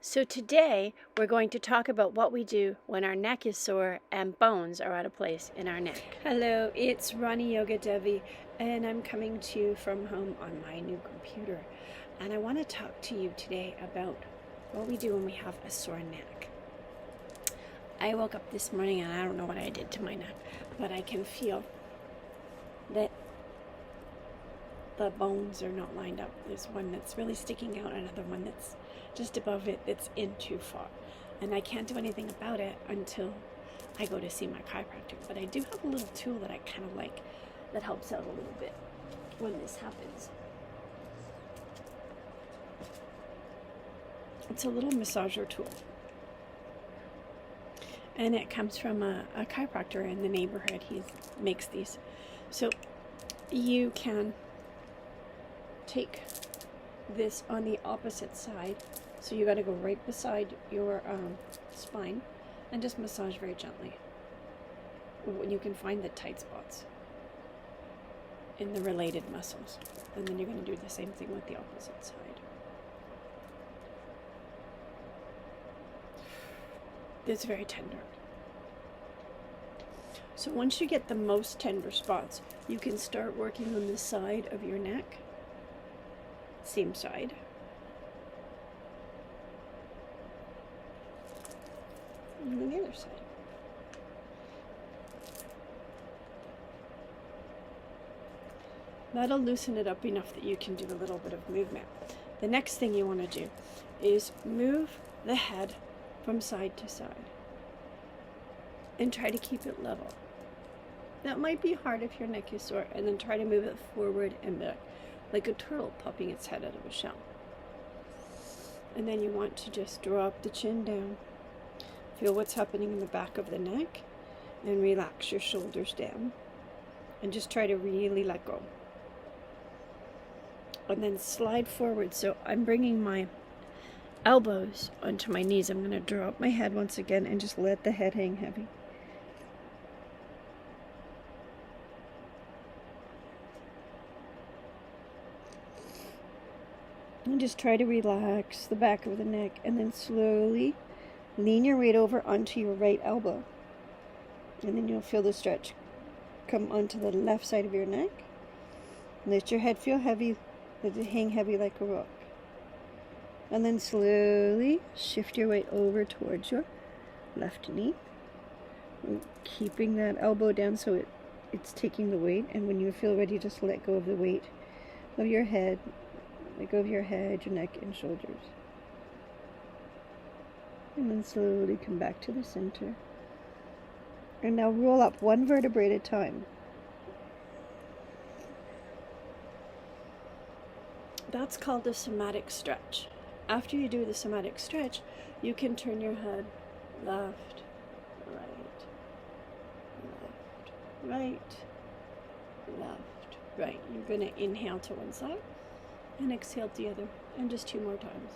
So today we're going to talk about what we do when our neck is sore and bones are out of place in our neck. Hello, it's Ronnie Yoga Devi, and I'm coming to you from home on my new computer. And I want to talk to you today about what we do when we have a sore neck. I woke up this morning and I don't know what I did to my neck, but I can feel that the bones are not lined up. There's one that's really sticking out, another one that's just above it that's in too far. And I can't do anything about it until I go to see my chiropractor. But I do have a little tool that I kind of like that helps out a little bit when this happens. It's a little massager tool. And it comes from a chiropractor in the neighborhood. He makes these. So you can take this on the opposite side. So you got to go right beside your spine and just massage very gently. When you can find the tight spots in the related muscles. And then you're going to do the same thing with the opposite side. It's very tender. So once you get the most tender spots, you can start working on the side of your neck. Same side. And then the other side. That'll loosen it up enough that you can do a little bit of movement. The next thing you want to do is move the head from side to side and try to keep it level. That might be hard if your neck is sore, and then try to move it forward and back like a turtle popping its head out of a shell. And then you want to just drop the chin down. Feel what's happening in the back of the neck and relax your shoulders down. And just try to really let go. And then slide forward. So I'm bringing my elbows onto my knees. I'm going to drop my head once again and just let the head hang heavy. And just try to relax the back of the neck, and then slowly lean your weight over onto your right elbow. And then you'll feel the stretch come onto the left side of your neck. Let your head feel heavy, let it hang heavy like a rock. And then slowly shift your weight over towards your left knee, keeping that elbow down so it's taking the weight. And when you feel ready, just let go of the weight of your head. Let go of your head, your neck, and shoulders. And then slowly come back to the center. And now roll up one vertebrae at a time. That's called a somatic stretch. After you do the somatic stretch, you can turn your head left, right, left, right. You're going to inhale to one side and exhale to the other, and just 2 more times.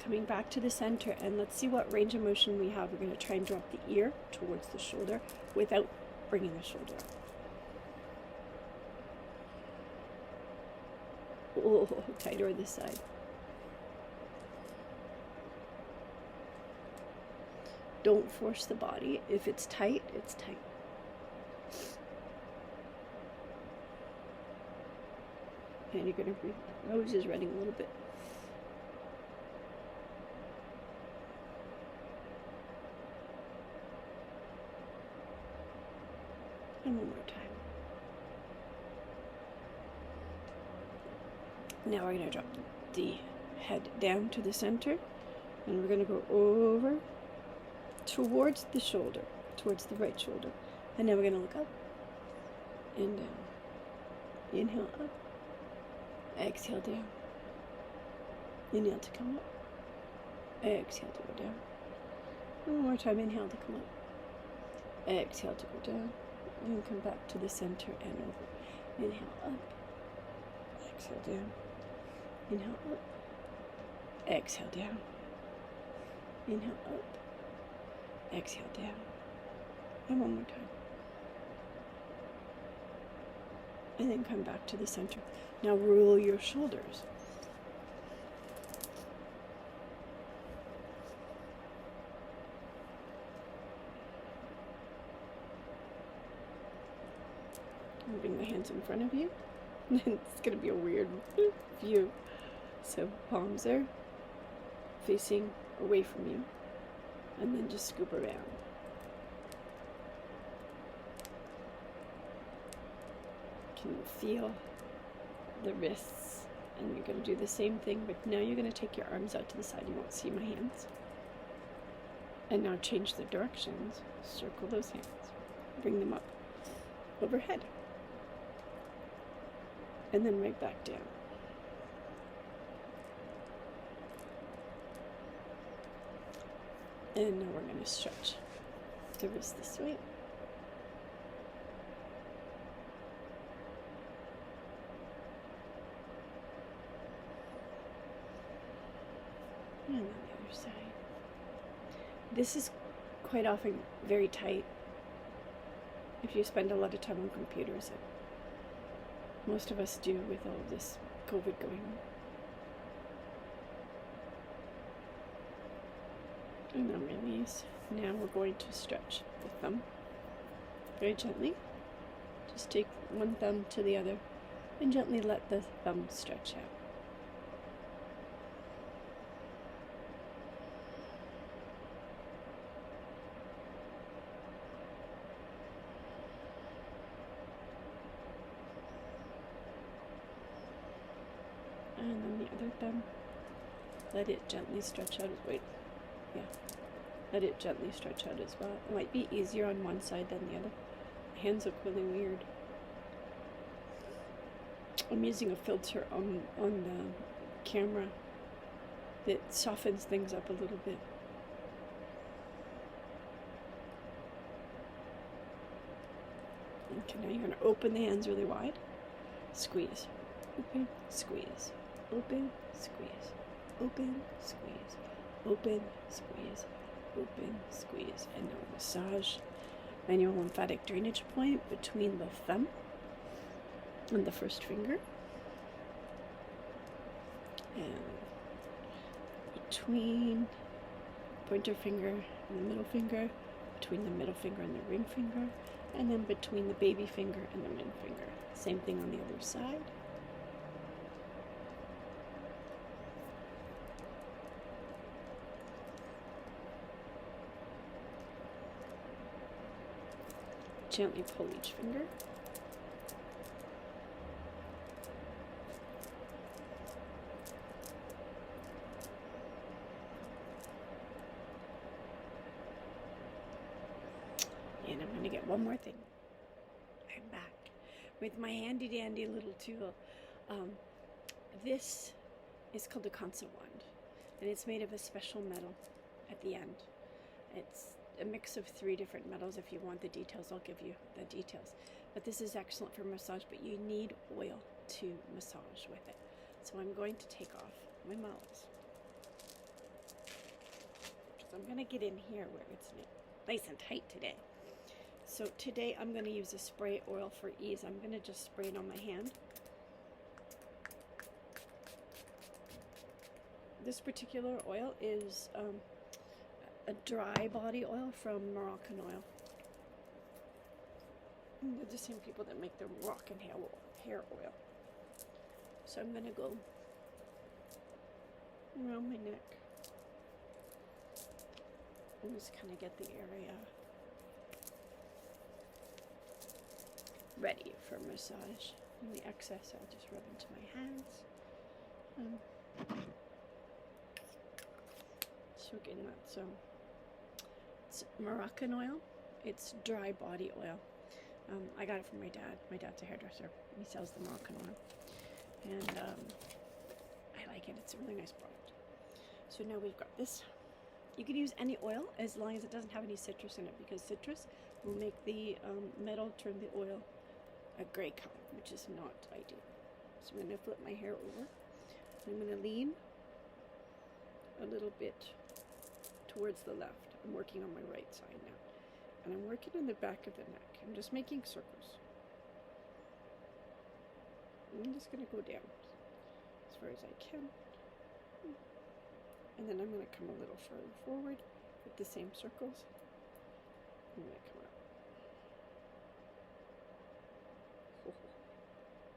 Coming back to the center, and let's see what range of motion we have. We're going to try and drop the ear towards the shoulder without bringing the shoulder up. Oh, tighter this side. Don't force the body. If it's tight, it's tight. And you're going to breathe. Nose is running a little bit. And one more time. Now we're going to drop the head down to the center. And we're going to go over towards the shoulder, towards the right shoulder. And now we're going to look up and down. Inhale up. Exhale down. Inhale to come up. Exhale to go down. One more time. Inhale to come up. Exhale to go down. And come back to the center and over. Inhale up. Exhale down. Inhale up. Exhale down. Inhale up. Exhale down. And one more time. and then come back to the center. Now roll your shoulders. Bring the hands in front of you. It's going to be a weird view. So palms are facing away from you, and then just scoop around. Can you feel the wrists? And you're going to do the same thing, but now you're going to take your arms out to the side. You won't see my hands. And now change the directions. Circle those hands. Bring them up overhead. And then right back down. And now we're going to stretch the wrist this way. And on the other side. This is quite often very tight if you spend a lot of time on computers. Most of us do with all of this COVID going on. And then release. Now we're going to stretch the thumb very gently. Just take one thumb to the other and gently let the thumb stretch out. And then the other thumb, let it gently stretch out. Let it gently stretch out as well. It might be easier on one side than the other. My hands look really weird. I'm using a filter on the camera that softens things up a little bit. Okay, now you're going to open the hands really wide. Squeeze. Open, squeeze. Open, squeeze. Open, squeeze. Open, squeeze. Open, squeeze. And now massage manual lymphatic drainage point between the thumb and the first finger. And between pointer finger and the middle finger, between the middle finger and the ring finger, and then between the baby finger and the middle finger. Same thing on the other side. Gently pull each finger. And I'm going to get one more thing. I'm back with my handy dandy little tool. This is called a constant wand, and it's made of a special metal at the end. It's a mix of 3 different metals. If you want the details, I'll give you the details. But this is excellent for massage, but you need oil to massage with it. So I'm going to take off my mouth. So I'm going to get in here where it's nice and tight today. So today I'm going to use a spray oil for ease. I'm going to just spray it on my hand. This particular oil is a dry body oil from Moroccan oil. And they're the same people that make the Moroccan hair oil. So I'm going to go around my neck and just kind of get the area ready for massage. And the excess I'll just rub into my hands. So again, that's it's Moroccan oil. It's dry body oil. I got it from my dad. My dad's a hairdresser. He sells the Moroccan oil, and I like it. It's a really nice product. So now we've got this. You can use any oil as long as it doesn't have any citrus in it, because citrus will make the metal turn the oil a gray color, which is not ideal. So I'm going to flip my hair over. I'm going to lean a little bit towards the left. I'm working on my right side now. And I'm working on the back of the neck. I'm just making circles. I'm just going to go down as far as I can. And then I'm going to come a little further forward with the same circles. I'm going to come up.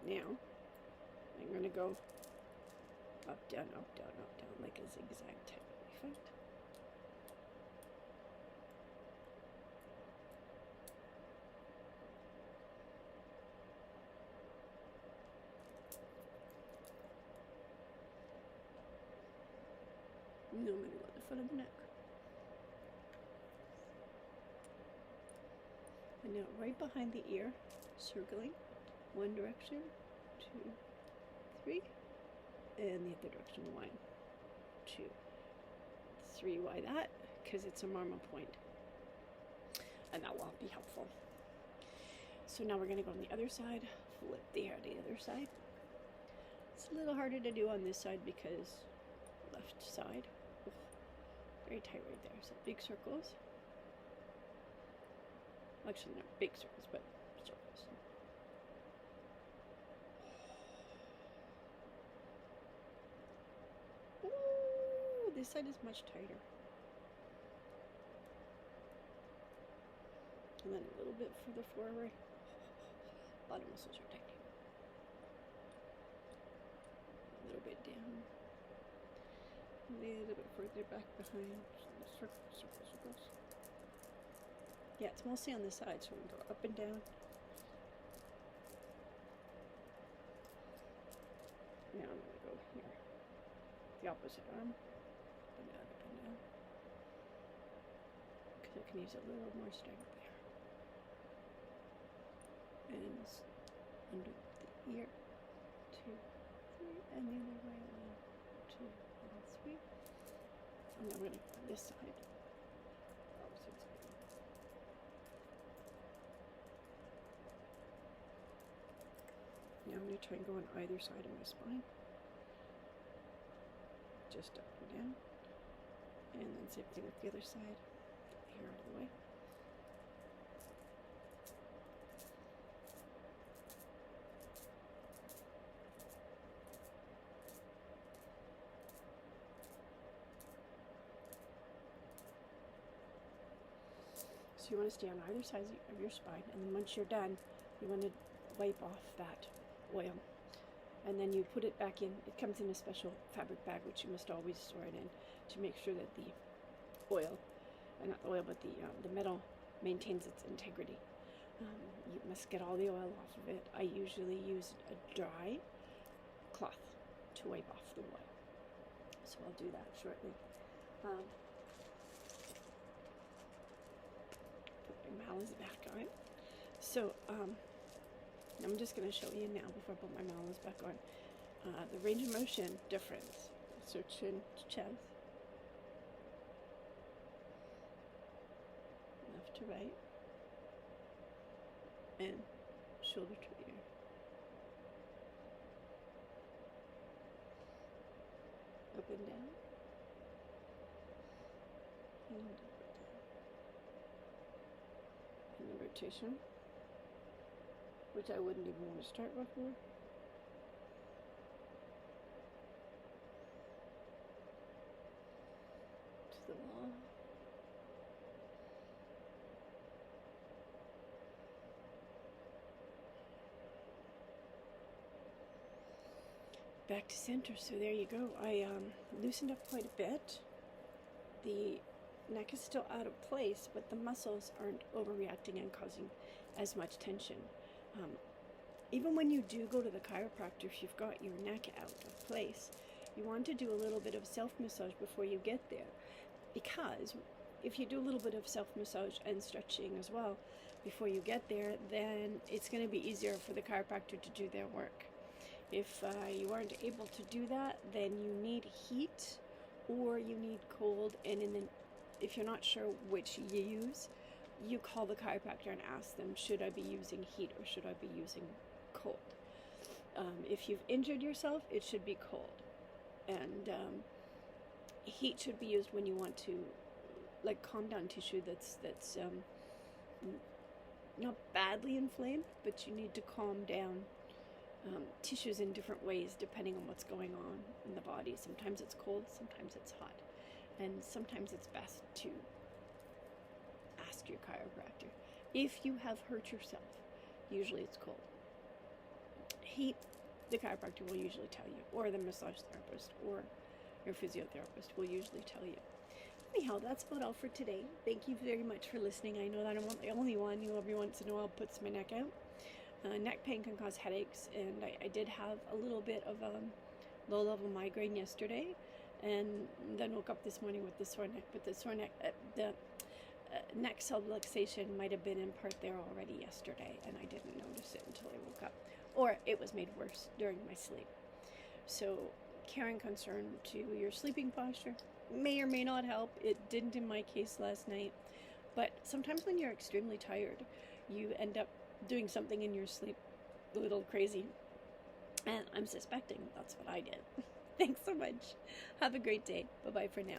Now, I'm going to go up, down, up, down, up, down, like a zigzag type of effect. And now I'm going to go at the front of the neck. And now right behind the ear, circling one direction, 2, 3, and the other direction, 1, 2, 3. Why that? Because it's a marma point, and that will be helpful. So now we're going to go on the other side, flip the hair to the other side. It's a little harder to do on this side because left side, very tight right there. So big circles. Actually, not big circles, but circles. Ooh, this side is much tighter. And then a little bit further forward. Bottom muscles are tight. A little bit down. A little bit further back behind. Circles, circles, circles. Yeah, it's mostly on the side, so we can go up and down. Now I'm going to go here. The opposite arm. Up and down, up and down. Because I can use a little more strength there. And under the ear. 2, 3. And the other way. 1, 2, and 3. And now we're going to go on this side. Opposite side. Now I'm going to try and go on either side of my spine. Just up and down. And then same thing with the other side. Get the hair out of the way. So you want to stay on either side of your spine, and then once you're done, you want to wipe off that oil, and then you put it back in. It comes in a special fabric bag, which you must always store it in, to make sure that the oil, not the oil, but the metal maintains its integrity. You must get all the oil off of it. I usually use a dry cloth to wipe off the oil, so I'll do that shortly. Put my mallas back on. So I'm just going to show you now before I put my mallas back on the range of motion difference. So chin to chest, left to right, and shoulder to ear. Up and down, and up and down. And the rotation, which I wouldn't even want to start before. To the wall. Back to center. So there you go. I loosened up quite a bit. The neck is still out of place, but the muscles aren't overreacting and causing as much tension. Even when you do go to the chiropractor, if you've got your neck out of place, you want to do a little bit of self-massage before you get there, because if you do a little bit of self-massage and stretching as well before you get there, then it's going to be easier for the chiropractor to do their work. If you aren't able to do that, then you need heat or you need cold, and if you're not sure which you use, you call the chiropractor and ask them, should I be using heat or should I be using cold? If you've injured yourself, it should be cold. And heat should be used when you want to calm down tissue that's not badly inflamed, but you need to calm down tissues in different ways depending on what's going on in the body. Sometimes it's cold, sometimes it's hot, and sometimes it's best to ask your chiropractor. If you have hurt yourself, usually it's cold. Heat, the chiropractor will usually tell you, or the massage therapist, or your physiotherapist will usually tell you. Anyhow, that's about all for today. Thank you very much for listening. I know that I'm not the only one who every once in a while puts my neck out. Neck pain can cause headaches, and I did have a little bit of a low-level migraine yesterday, and then woke up this morning with the sore neck. But the sore neck, the neck subluxation might have been in part there already yesterday, and I didn't notice it until I woke up, or it was made worse during my sleep. So, care and concern to your sleeping posture may or may not help. It didn't in my case last night, but sometimes when you're extremely tired, you end up doing something in your sleep a little crazy, and I'm suspecting that's what I did. Thanks so much. Have a great day. Bye-bye for now.